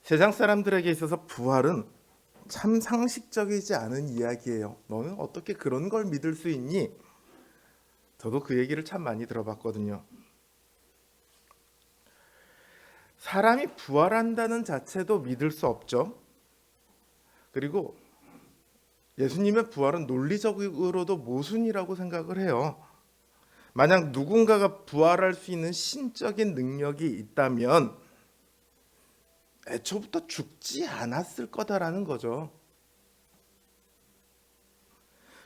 세상 사람들에게 있어서 부활은 참 상식적이지 않은 이야기예요. 너는 어떻게 그런 걸 믿을 수 있니? 저도 그 얘기를 참 많이 들어봤거든요. 사람이 부활한다는 자체도 믿을 수 없죠. 그리고 예수님의 부활은 논리적으로도 모순이라고 생각을 해요. 만약 누군가가 부활할 수 있는 신적인 능력이 있다면 애초부터 죽지 않았을 거다라는 거죠.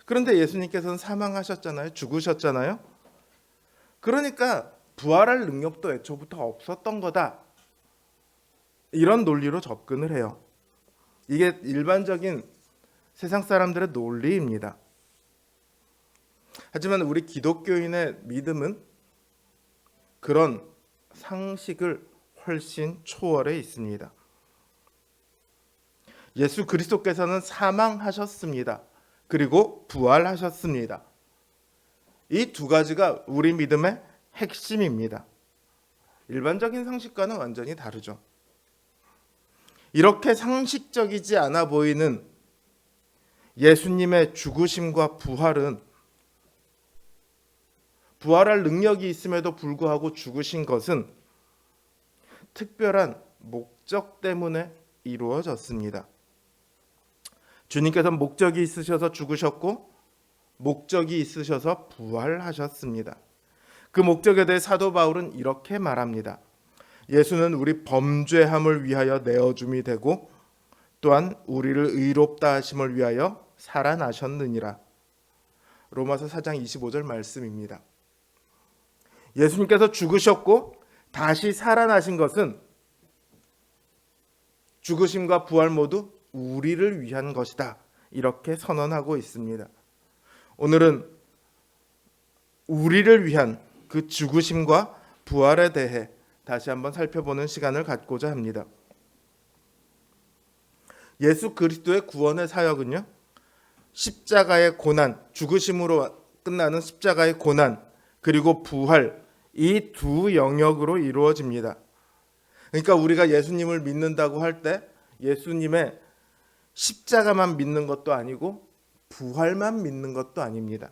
그런데 예수님께서는 사망하셨잖아요. 죽으셨잖아요. 그러니까 부활할 능력도 애초부터 없었던 거다. 이런 논리로 접근을 해요. 이게 일반적인 세상 사람들의 논리입니다. 하지만 우리 기독교인의 믿음은 그런 상식을 훨씬 초월해 있습니다. 예수 그리스도께서는 사망하셨습니다. 그리고 부활하셨습니다. 이 두 가지가 우리 믿음의 핵심입니다. 일반적인 상식과는 완전히 다르죠. 이렇게 상식적이지 않아 보이는 예수님의 죽으심과 부활은 부활할 능력이 있음에도 불구하고 죽으신 것은 특별한 목적 때문에 이루어졌습니다. 주님께서는 목적이 있으셔서 죽으셨고 목적이 있으셔서 부활하셨습니다. 그 목적에 대해 사도 바울은 이렇게 말합니다. 예수는 우리 범죄함을 위하여 내어줌이 되고 또한 우리를 의롭다 하심을 위하여 살아나셨느니라. 로마서 4장 25절 말씀입니다. 예수님께서 죽으셨고 다시 살아나신 것은 죽으심과 부활 모두 우리를 위한 것이다. 이렇게 선언하고 있습니다. 오늘은 우리를 위한 그 죽으심과 부활에 대해 다시 한번 살펴보는 시간을 갖고자 합니다. 예수 그리스도의 구원의 사역은요, 십자가의 고난, 죽으심으로 끝나는 십자가의 고난, 그리고 부활, 이 두 영역으로 이루어집니다. 그러니까 우리가 예수님을 믿는다고 할 때 예수님의 십자가만 믿는 것도 아니고 부활만 믿는 것도 아닙니다.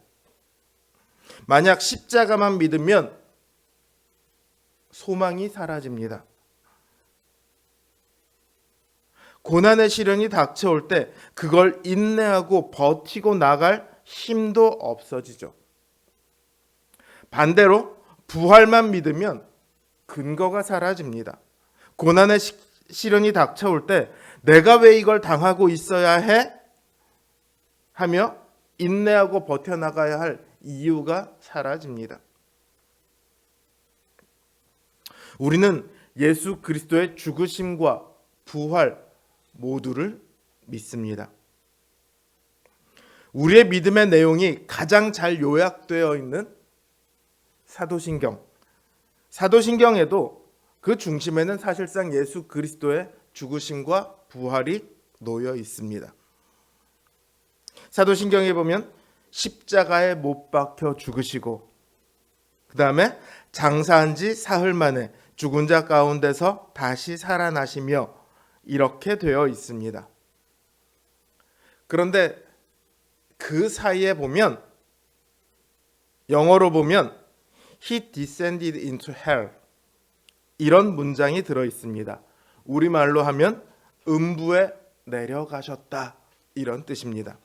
만약 십자가만 믿으면 소망이 사라집니다. 고난의 시련이 닥쳐올 때 그걸 인내하고 버티고 나갈 힘도 없어지죠. 반대로 부활만 믿으면 근거가 사라집니다. 고난의 시련이 닥쳐올 때 내가 왜 이걸 당하고 있어야 해? 하며 인내하고 버텨나가야 할 이유가 사라집니다. 우리는 예수 그리스도의 죽으심과 부활 모두를 믿습니다. 우리의 믿음의 내용이 가장 잘 요약되어 있는 사도신경에도 그 중심에는 사실상 예수 그리스도의 죽으심과 부활이 놓여 있습니다. 사도신경에 보면 십자가에 못 박혀 죽으시고 그 다음에 장사한 지 사흘 만에 죽은 자 가운데서 다시 살아나시며 이렇게 되어 있습니다. 그런데 그 사이에 보면 영어로 보면 He descended into hell 이런 문장이 들어 있습니다. 우리말로 하면 음부에 내려가셨다 이런 뜻입니다.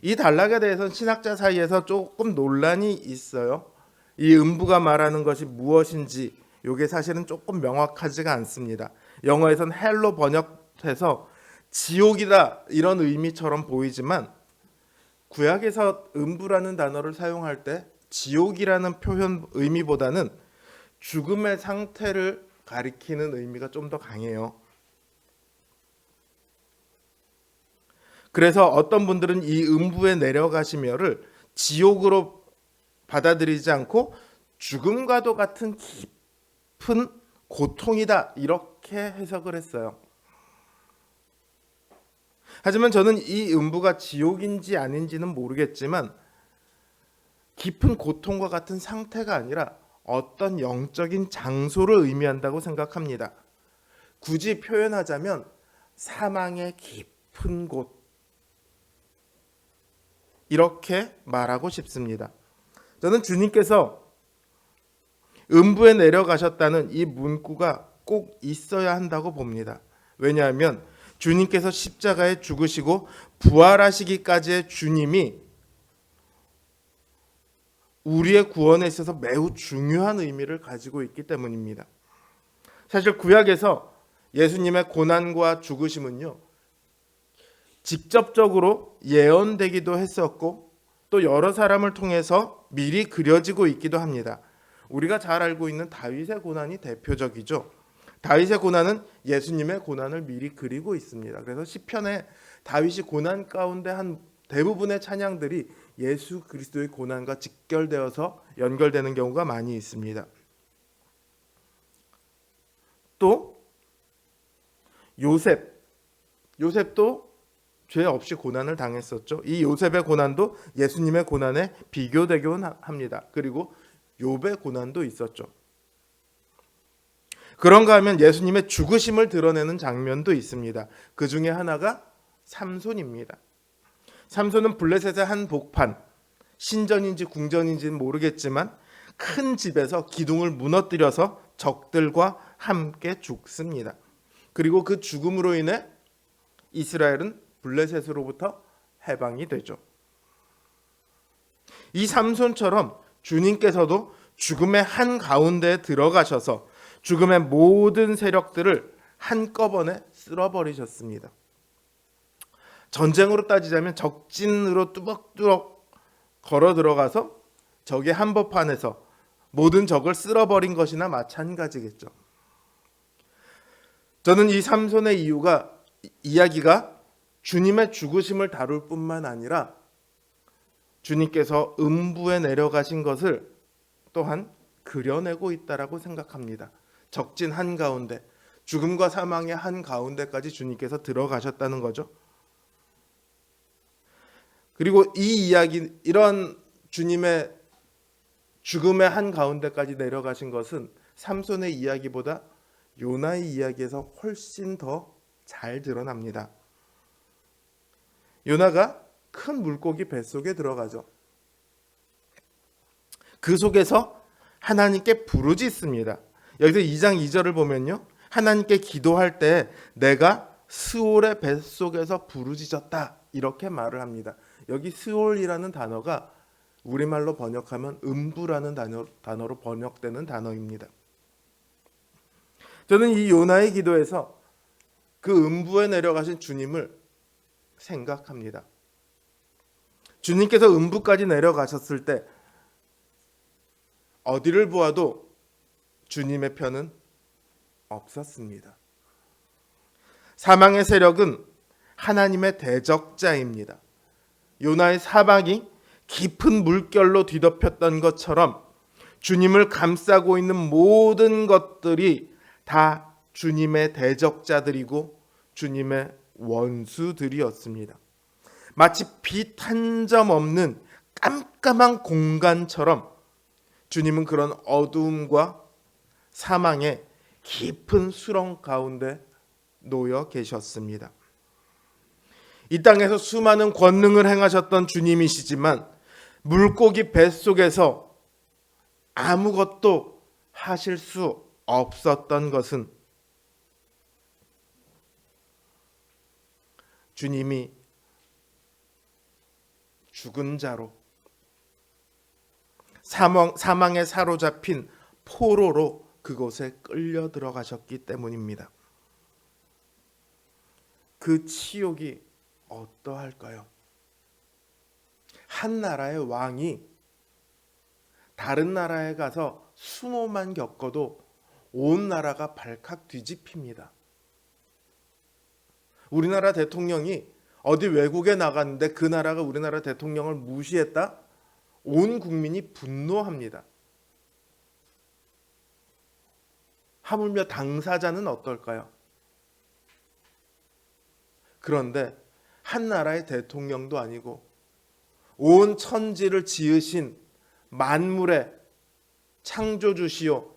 이 단락에 대해서는 신학자 사이에서 조금 논란이 있어요. 이 음부가 말하는 것이 무엇인지 이게 사실은 조금 명확하지가 않습니다. 영어에서는 헬로 번역해서 지옥이다 이런 의미처럼 보이지만 구약에서 음부라는 단어를 사용할 때 지옥이라는 표현 의미보다는 죽음의 상태를 가리키는 의미가 좀 더 강해요. 그래서 어떤 분들은 이 음부에 내려가시며를 지옥으로 받아들이지 않고 죽음과도 같은 깊은 고통이다 이렇게 해석을 했어요. 하지만 저는 이 음부가 지옥인지 아닌지는 모르겠지만 깊은 고통과 같은 상태가 아니라 어떤 영적인 장소를 의미한다고 생각합니다. 굳이 표현하자면 사망의 깊은 곳, 이렇게 말하고 싶습니다. 저는 주님께서 음부에 내려가셨다는 이 문구가 꼭 있어야 한다고 봅니다. 왜냐하면 주님께서 십자가에 죽으시고 부활하시기까지의 주님이 우리의 구원에 있어서 매우 중요한 의미를 가지고 있기 때문입니다. 사실 구약에서 예수님의 고난과 죽으심은요, 직접적으로 예언되기도 했었고 또 여러 사람을 통해서 미리 그려지고 있기도 합니다. 우리가 잘 알고 있는 다윗의 고난이 대표적이죠. 다윗의 고난은 예수님의 고난을 미리 그리고 있습니다. 그래서 시편에 다윗이 고난 가운데 한 대부분의 찬양들이 예수 그리스도의 고난과 직결되어서 연결되는 경우가 많이 있습니다. 또 요셉도 죄 없이 고난을 당했었죠. 이 요셉의 고난도 예수님의 고난에 비교되곤 합니다. 그리고 욥의 고난도 있었죠. 그런가 하면 예수님의 죽으심을 드러내는 장면도 있습니다. 그 중에 하나가 삼손입니다. 삼손은 블레셋의 한 복판, 신전인지 궁전인지는 모르겠지만 큰 집에서 기둥을 무너뜨려서 적들과 함께 죽습니다. 그리고 그 죽음으로 인해 이스라엘은 블레셋으로부터 해방이 되죠. 이 삼손처럼 주님께서도 죽음의 한 가운데에 들어가셔서 죽음의 모든 세력들을 한꺼번에 쓸어버리셨습니다. 전쟁으로 따지자면 적진으로 뚜벅뚜벅 걸어 들어가서 적의 한복판에서 모든 적을 쓸어버린 것이나 마찬가지겠죠. 저는 이 삼손의 이야기가 주님의 죽으심을 다룰 뿐만 아니라 주님께서 음부에 내려가신 것을 또한 그려내고 있다라고 생각합니다. 적진 한가운데, 죽음과 사망의 한가운데까지 주님께서 들어가셨다는 거죠. 그리고 이 이야기, 이런 주님의 죽음의 한가운데까지 내려가신 것은 삼손의 이야기보다 요나의 이야기에서 훨씬 더 잘 드러납니다. 요나가 큰 물고기 뱃속에 들어가죠. 그 속에서 하나님께 부르짖습니다. 여기서 2장 2절을 보면요, 하나님께 기도할 때 내가 스올의 뱃속에서 부르짖었다, 이렇게 말을 합니다. 여기 스올이라는 단어가 우리말로 번역하면 음부라는 단어로 번역되는 단어입니다. 저는 이 요나의 기도에서 그 음부에 내려가신 주님을 생각합니다. 주님께서 음부까지 내려가셨을 때 어디를 보아도 주님의 편은 없었습니다. 사망의 세력은 하나님의 대적자입니다. 요나의 사방이 깊은 물결로 뒤덮였던 것처럼 주님을 감싸고 있는 모든 것들이 다 주님의 대적자들이고 주님의 원수들이었습니다. 마치 빛 한 점 없는 깜깜한 공간처럼 주님은 그런 어두움과 사망의 깊은 수렁 가운데 놓여 계셨습니다. 이 땅에서 수많은 권능을 행하셨던 주님이시지만 물고기 뱃속에서 아무것도 하실 수 없었던 것은 주님이 죽은 자로, 사망에 사로잡힌 포로로 그곳에 끌려 들어가셨기 때문입니다. 그 치욕이 어떠할까요? 한 나라의 왕이 다른 나라에 가서 수모만 겪어도 온 나라가 발칵 뒤집힙니다. 우리나라 대통령이 어디 외국에 나갔는데 그 나라가 우리나라 대통령을 무시했다? 온 국민이 분노합니다. 하물며 당사자는 어떨까요? 그런데 한 나라의 대통령도 아니고 온 천지를 지으신 만물의 창조주시요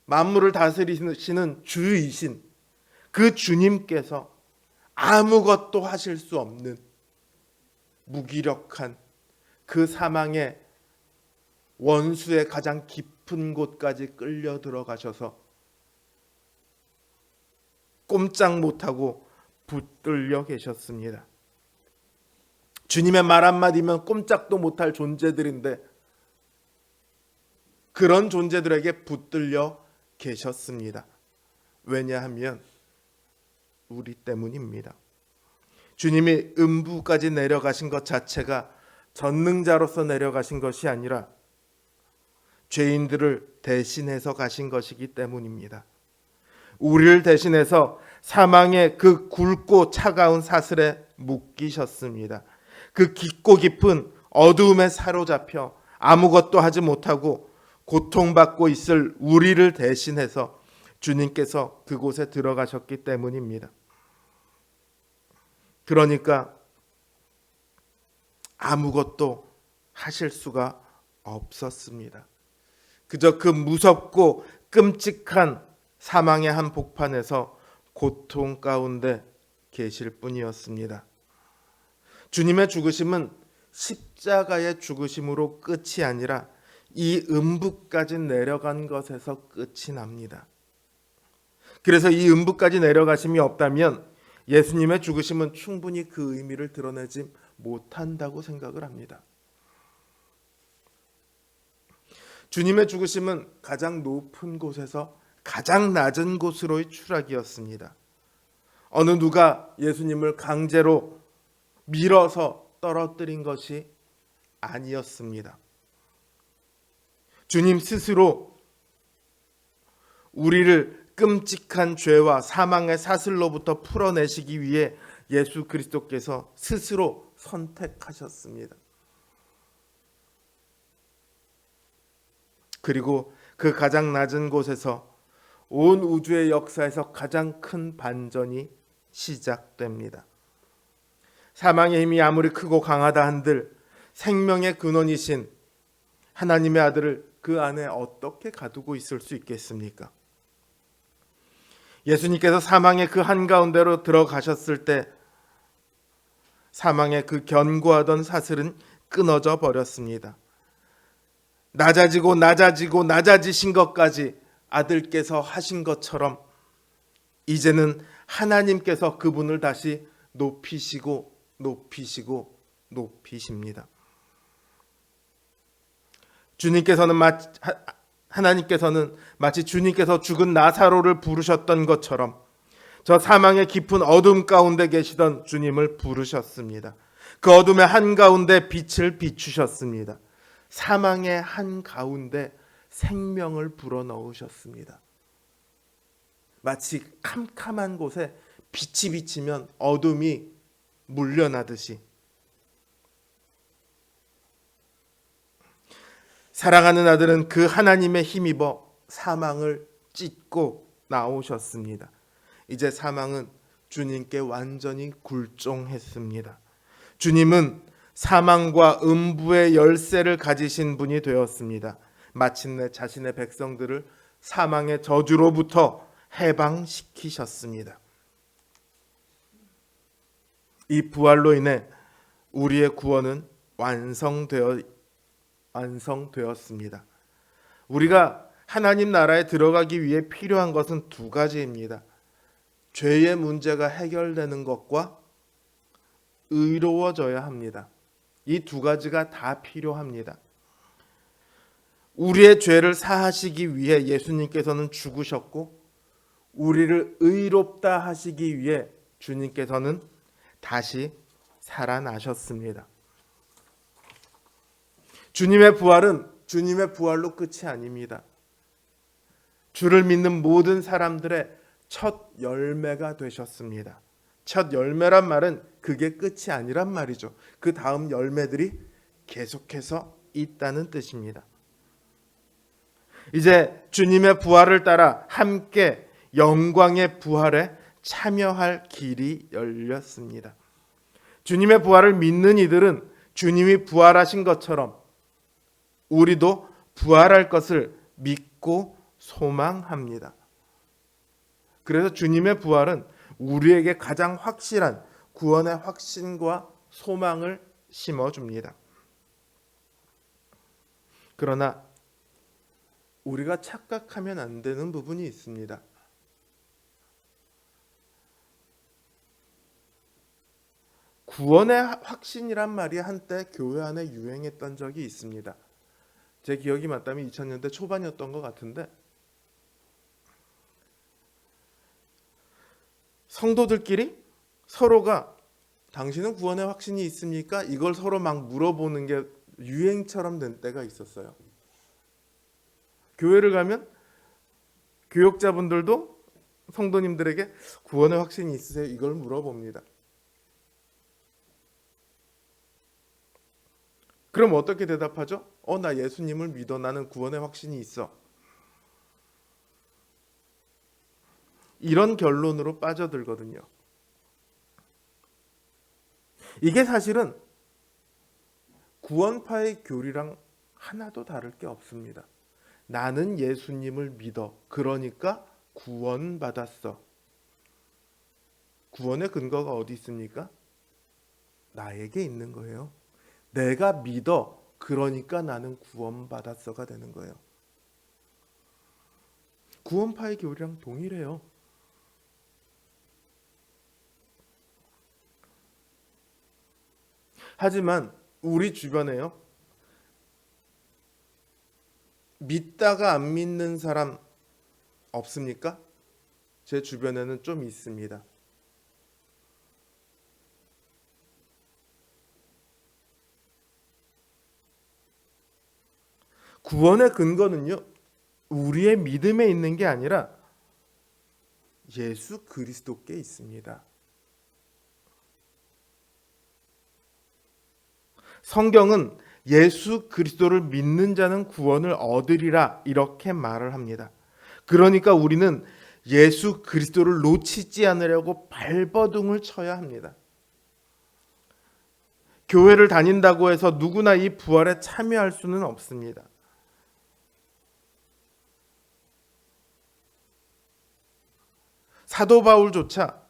만물을 다스리시는 주이신 그 주님께서 아무것도 하실 수 없는 무기력한 그 사망의 원수의 가장 깊은 곳까지 끌려 들어가셔서 꼼짝 못하고 붙들려 계셨습니다. 주님의 말 한마디면 꼼짝도 못할 존재들인데 그런 존재들에게 붙들려 계셨습니다. 왜냐하면 우리 때문입니다. 주님이 음부까지 내려가신 것 자체가 전능자로서 내려가신 것이 아니라 죄인들을 대신해서 가신 것이기 때문입니다. 우리를 대신해서 사망의 그 굵고 차가운 사슬에 묶이셨습니다. 그 깊고 깊은 어두움에 사로잡혀 아무것도 하지 못하고 고통받고 있을 우리를 대신해서 주님께서 그곳에 들어가셨기 때문입니다. 그러니까 아무것도 하실 수가 없었습니다. 그저 그 무섭고 끔찍한 사망의 한복판에서 고통 가운데 계실 뿐이었습니다. 주님의 죽으심은 십자가의 죽으심으로 끝이 아니라 이 음부까지 내려간 것에서 끝이 납니다. 그래서 이 음부까지 내려가심이 없다면 예수님의 죽으심은 충분히 그 의미를 드러내지 못한다고 생각을 합니다. 주님의 죽으심은 가장 높은 곳에서 가장 낮은 곳으로의 추락이었습니다. 어느 누가 예수님을 강제로 밀어서 떨어뜨린 것이 아니었습니다. 주님 스스로 우리를 끔찍한 죄와 사망의 사슬로부터 풀어내시기 위해 예수 그리스도께서 스스로 선택하셨습니다. 그리고 그 가장 낮은 곳에서 온 우주의 역사에서 가장 큰 반전이 시작됩니다. 사망의 힘이 아무리 크고 강하다 한들 생명의 근원이신 하나님의 아들을 그 안에 어떻게 가두고 있을 수 있겠습니까? 예수님께서 사망의 그 한가운데로 들어가셨을 때 사망의 그 견고하던 사슬은 끊어져 버렸습니다. 낮아지신 것까지 아들께서 하신 것처럼 이제는 하나님께서 그분을 다시 높이십니다. 하나님께서는 마치 주님께서 죽은 나사로를 부르셨던 것처럼 저 사망의 깊은 어둠 가운데 계시던 주님을 부르셨습니다. 그 어둠의 한가운데 빛을 비추셨습니다. 사망의 한가운데 생명을 불어넣으셨습니다. 마치 캄캄한 곳에 빛이 비치면 어둠이 물려나듯이 사랑하는 아들은 그 하나님의 힘입어 사망을 찢고 나오셨습니다. 이제 사망은 주님께 완전히 굴종했습니다. 주님은 사망과 음부의 열쇠를 가지신 분이 되었습니다. 마침내 자신의 백성들을 사망의 저주로부터 해방시키셨습니다. 이 부활로 인해 우리의 구원은 완성되었습니다. 우리가 하나님 나라에 들어가기 위해 필요한 것은 두 가지입니다. 죄의 문제가 해결되는 것과 의로워져야 합니다. 이 두 가지가 다 필요합니다. 우리의 죄를 사하시기 위해 예수님께서는 죽으셨고 우리를 의롭다 하시기 위해 주님께서는 다시 살아나셨습니다. 주님의 부활은 주님의 부활로 끝이 아닙니다. 주를 믿는 모든 사람들의 첫 열매가 되셨습니다. 첫 열매란 말은 그게 끝이 아니란 말이죠. 그 다음 열매들이 계속해서 있다는 뜻입니다. 이제 주님의 부활을 따라 함께 영광의 부활에 참여할 길이 열렸습니다. 주님의 부활을 믿는 이들은 주님이 부활하신 것처럼 우리도 부활할 것을 믿고 소망합니다. 그래서 주님의 부활은 우리에게 가장 확실한 구원의 확신과 소망을 심어줍니다. 그러나 우리가 착각하면 안 되는 부분이 있습니다. 구원의 확신이란 말이 한때 교회 안에 유행했던 적이 있습니다. 제 기억이 맞다면 2000년대 초반이었던 것 같은데, 성도들끼리 서로가 당신은 구원의 확신이 있습니까? 이걸 서로 막 물어보는 게 유행처럼 된 때가 있었어요. 교회를 가면 교역자분들도 성도님들에게 구원의 확신이 있으세요? 이걸 물어봅니다. 그럼 어떻게 대답하죠? 나 예수님을 믿어. 나는 구원의 확신이 있어. 이런 결론으로 빠져들거든요. 이게 사실은 구원파의 교리랑 하나도 다를 게 없습니다. 나는 예수님을 믿어. 그러니까 구원받았어. 구원의 근거가 어디 있습니까? 나에게 있는 거예요. 내가 믿어. 그러니까 나는 구원받았어가 되는 거예요. 구원파의 교리랑 동일해요. 하지만 우리 주변에요, 믿다가 안 믿는 사람 없습니까? 제 주변에는 좀 있습니다. 구원의 근거는요, 우리의 믿음에 있는 게 아니라 예수 그리스도께 있습니다. 성경은 예수 그리스도를 믿는 자는 구원을 얻으리라 이렇게 말을 합니다. 그러니까 우리는 예수 그리스도를 놓치지 않으려고 발버둥을 쳐야 합니다. 교회를 다닌다고 해서 누구나 이 부활에 참여할 수는 없습니다. 사도 바울조차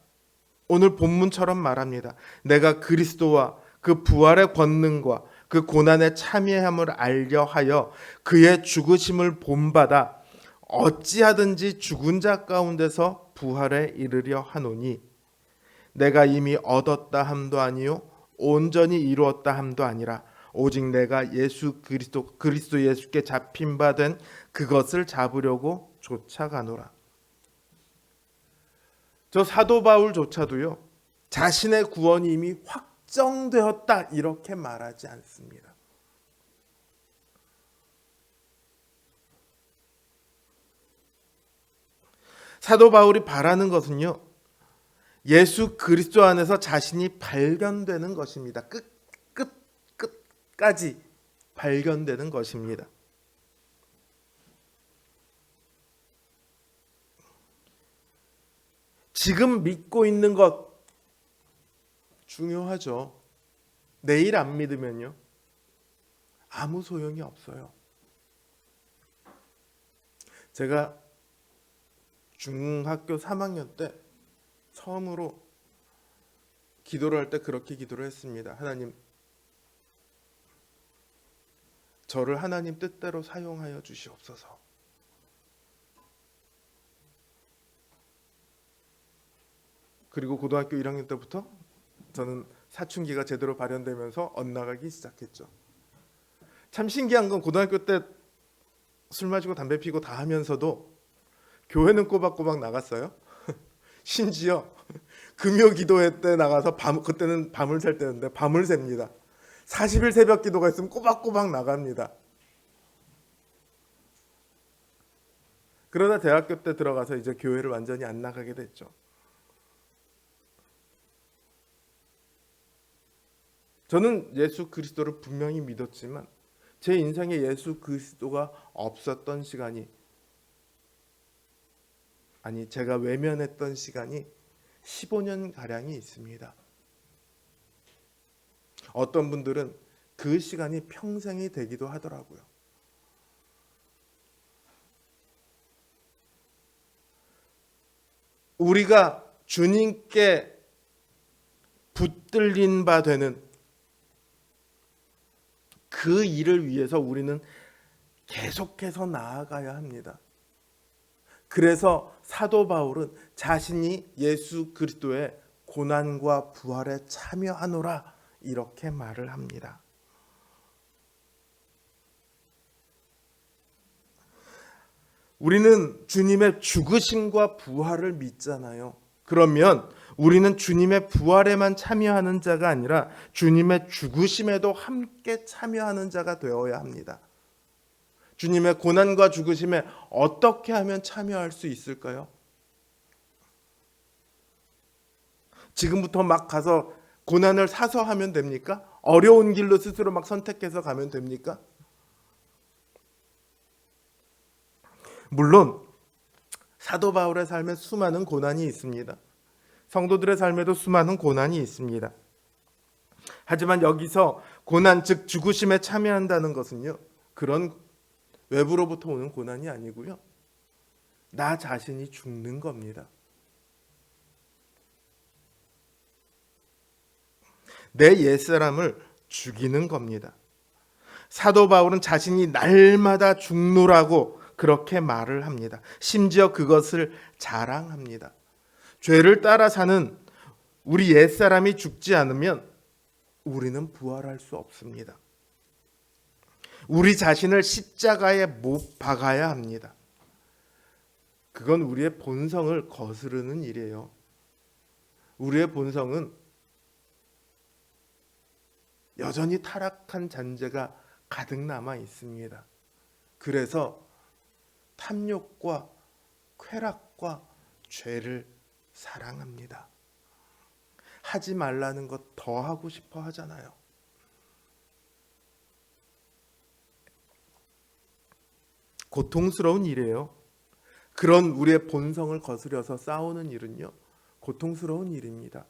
오늘 본문처럼 말합니다. 내가 그리스도와 그 부활의 권능과 그 고난의 참여함을 알려 하여 그의 죽으심을 본받아 어찌하든지 죽은 자 가운데서 부활에 이르려 하노니 내가 이미 얻었다 함도 아니요 온전히 이루었다 함도 아니라 오직 내가 예수 그리스도 예수께 잡힌 바 된 그것을 잡으려고 쫓아가노라. 저 사도 바울조차도요, 자신의 구원이 이미 확정되었다 이렇게 말하지 않습니다. 사도 바울이 바라는 것은요, 예수 그리스도 안에서 자신이 발견되는 것입니다. 끝까지 발견되는 것입니다. 지금 믿고 있는 것 중요하죠. 내일 안 믿으면요, 아무 소용이 없어요. 제가 중학교 3학년 때 처음으로 기도를 할 때 그렇게 기도를 했습니다. 하나님, 저를 하나님 뜻대로 사용하여 주시옵소서. 그리고 고등학교 1학년 때부터 저는 사춘기가 제대로 발현되면서 엇나가기 시작했죠. 참 신기한 건 고등학교 때 술 마시고 담배 피고 다 하면서도 교회는 꼬박꼬박 나갔어요. 심지어 금요 기도회 때 나가서 그때는 밤을 샐 때였는데 밤을 셉니다. 40일 새벽 기도가 있으면 꼬박꼬박 나갑니다. 그러다 대학교 때 들어가서 이제 교회를 완전히 안 나가게 됐죠. 저는 예수 그리스도를 분명히 믿었지만 제 인생에 예수 그리스도가 없었던 시간이, 아니 제가 외면했던 시간이 15년 가량이 있습니다. 어떤 분들은 그 시간이 평생이 되기도 하더라고요. 우리가 주님께 붙들린 바 되는 그 일을 위해서 우리는 계속해서 나아가야 합니다. 그래서 사도 바울은 자신이 예수 그리스도의 고난과 부활에 참여하노라 이렇게 말을 합니다. 우리는 주님의 죽으심과 부활을 믿잖아요. 그러면 우리는 주님의 부활에만 참여하는 자가 아니라 주님의 죽으심에도 함께 참여하는 자가 되어야 합니다. 주님의 고난과 죽으심에 어떻게 하면 참여할 수 있을까요? 지금부터 막 가서 고난을 사서 하면 됩니까? 어려운 길로 스스로 막 선택해서 가면 됩니까? 물론 사도 바울의 삶에 수많은 고난이 있습니다. 성도들의 삶에도 수많은 고난이 있습니다. 하지만 여기서 고난, 즉 죽으심에 참여한다는 것은요, 그런 외부로부터 오는 고난이 아니고요, 나 자신이 죽는 겁니다. 내 옛사람을 죽이는 겁니다. 사도 바울은 자신이 날마다 죽노라고 그렇게 말을 합니다. 심지어 그것을 자랑합니다. 죄를 따라 사는 우리 옛사람이 죽지 않으면 우리는 부활할 수 없습니다. 우리 자신을 십자가에 못 박아야 합니다. 그건 우리의 본성을 거스르는 일이에요. 우리의 본성은 여전히 타락한 잔재가 가득 남아 있습니다. 그래서 탐욕과 쾌락과 죄를 사랑합니다. 하지 말라는 것 더 하고 싶어 하잖아요. 고통스러운 일이에요. 그런 우리의 본성을 거스려서 싸우는 일은요, 고통스러운 일입니다.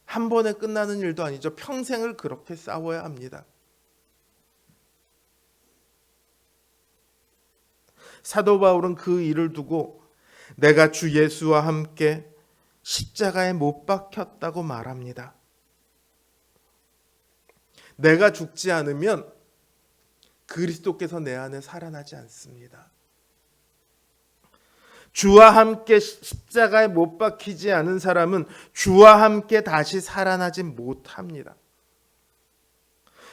한 번에 끝나는 일도 아니죠. 평생을 그렇게 싸워야 합니다. 사도 바울은 그 일을 두고 내가 주 예수와 함께 십자가에 못 박혔다고 말합니다. 내가 죽지 않으면 그리스도께서 내 안에 살아나지 않습니다. 주와 함께 십자가에 못 박히지 않은 사람은 주와 함께 다시 살아나지 못합니다.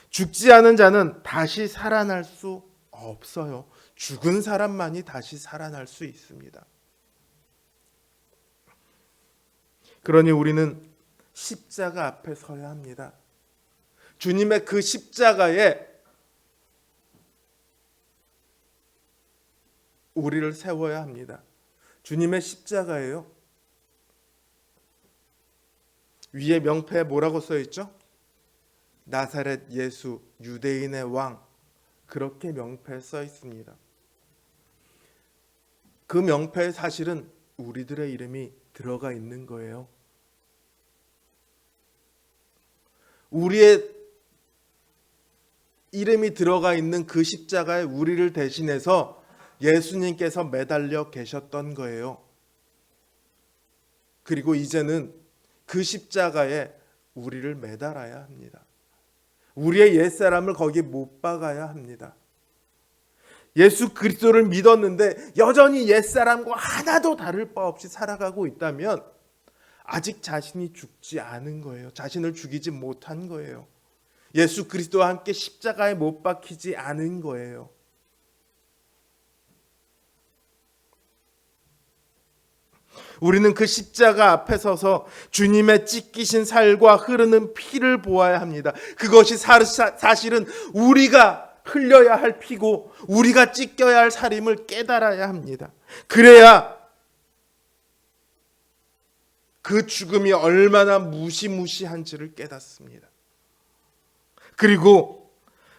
죽지 않은 자는 다시 살아날 수 없어요. 죽은 사람만이 다시 살아날 수 있습니다. 그러니 우리는 십자가 앞에 서야 합니다. 주님의 그 십자가에 우리를 세워야 합니다. 주님의 십자가예요. 위에 명패에 뭐라고 써 있죠? 나사렛 예수 유대인의 왕, 그렇게 명패에 써 있습니다. 그 명패에 사실은 우리들의 이름이 들어가 있는 거예요. 우리의 이름이 들어가 있는 그 십자가에 우리를 대신해서 예수님께서 매달려 계셨던 거예요. 그리고 이제는 그 십자가에 우리를 매달아야 합니다. 우리의 옛사람을 거기 못 박아야 합니다. 예수 그리스도를 믿었는데 여전히 옛사람과 하나도 다를 바 없이 살아가고 있다면 아직 자신이 죽지 않은 거예요. 자신을 죽이지 못한 거예요. 예수 그리스도와 함께 십자가에 못 박히지 않은 거예요. 우리는 그 십자가 앞에 서서 주님의 찢기신 살과 흐르는 피를 보아야 합니다. 그것이 사실은 우리가 흘려야 할 피고 우리가 찢겨야 할 살임을 깨달아야 합니다. 그래야 그 죽음이 얼마나 무시무시한지를 깨닫습니다. 그리고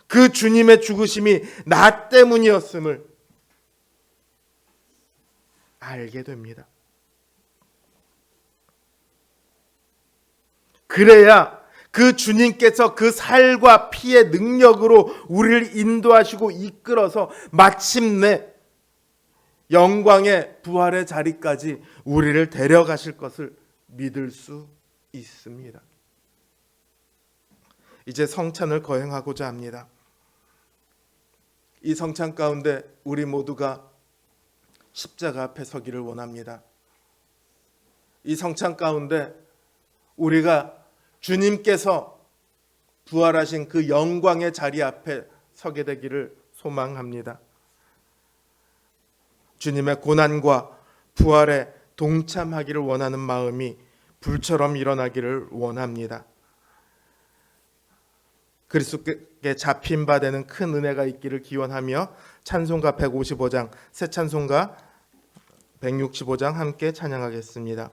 그 주님의 죽으심이 나 때문이었음을 알게 됩니다. 그래야 그 주님께서 그 살과 피의 능력으로 우리를 인도하시고 이끌어서 마침내 영광의 부활의 자리까지 우리를 데려가실 것을 믿을 수 있습니다. 이제 성찬을 거행하고자 합니다. 이 성찬 가운데 우리 모두가 십자가 앞에 서기를 원합니다. 이 성찬 가운데 우리가 주님께서 부활하신 그 영광의 자리 앞에 서게 되기를 소망합니다. 주님의 고난과 부활에 동참하기를 원하는 마음이 불처럼 일어나기를 원합니다. 그리스도께 잡힌 바 되는 큰 은혜가 있기를 기원하며 찬송가 155장, 새 찬송가 165장 함께 찬양하겠습니다.